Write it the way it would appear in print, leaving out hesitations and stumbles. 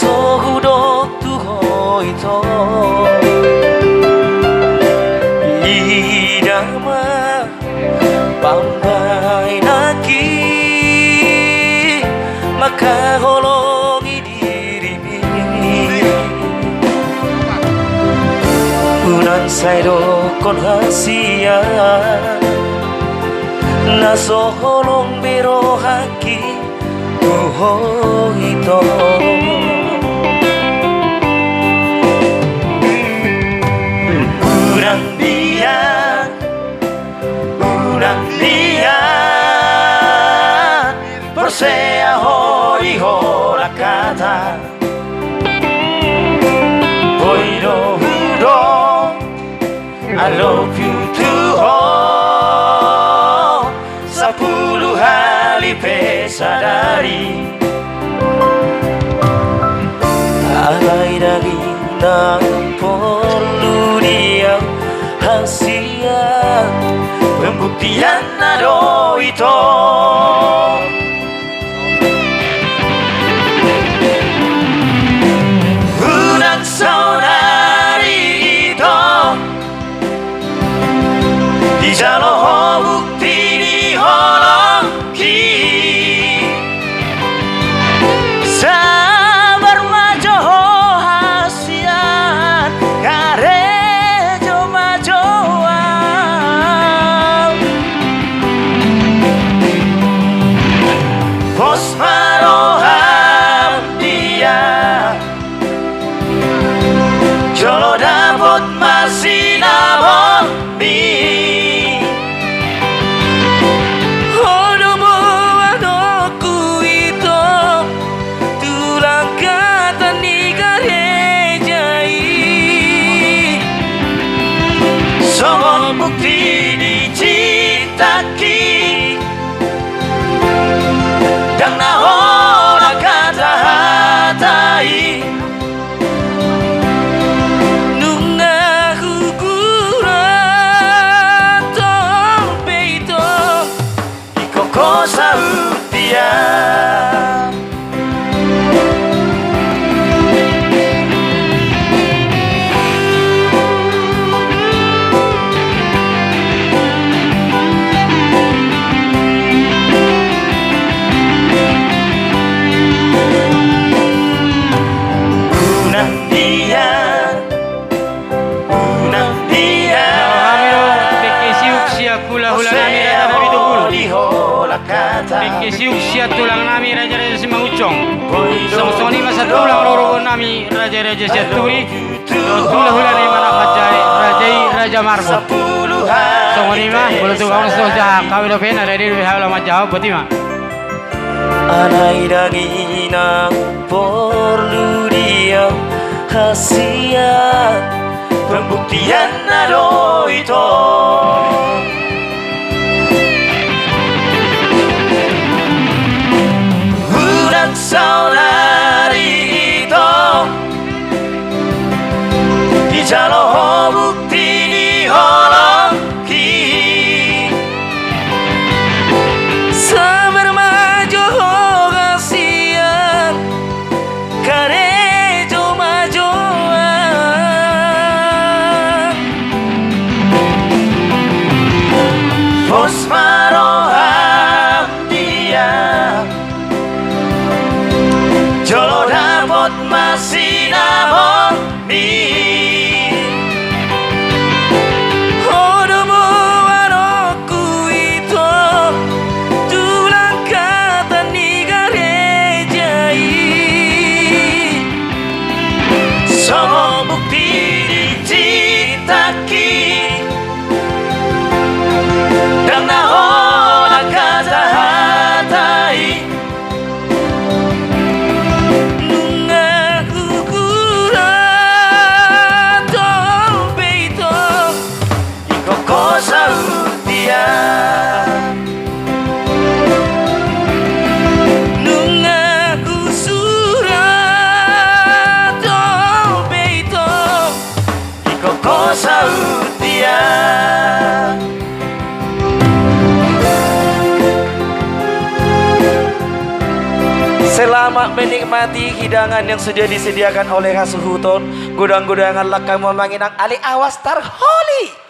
so hudok tu hoi to idama pambai naki maka holongi dirimu unan saido kon hasia na so holong biro haki ito Urang diyan por sea hori hora kata Poiro hudo I love you too Sepuluh hari pesadari Alay dari ng perlu dia hasil pembuktian nado ito unang saudari ito di jalo bukti di holongki sabar majo hasian karejo majoan pos maroham dia jolo dapat masih nabong mi bukti dicintaki dan nahola kata hatai nunga hukuran tong peito ikoko sautia Kesiuk sia tulang nami raja-raja Simangucong Songsoni masa tulang rorogon nami raja-raja Siaturi tulah hulani mana kajai rajai raja Marbo Songoni mah boleh tu kawan soja kami lo pena dari hawla majau betima Anai dagi nang perlu dia khasiat pembuktian nado itu saudari itu di jalo bukti di holongki sabar majo kasihan karejo majoan pos maroham dia jolo dapat masih nabong mi Odo buwan aku itu tulang kata ni garejai semua bukti dicintaki dan nahola kata hatai selamat menikmati hidangan yang sudah disediakan oleh Hasuhuton. Gudang-gudangan lakam memanginang ali awas tarholi.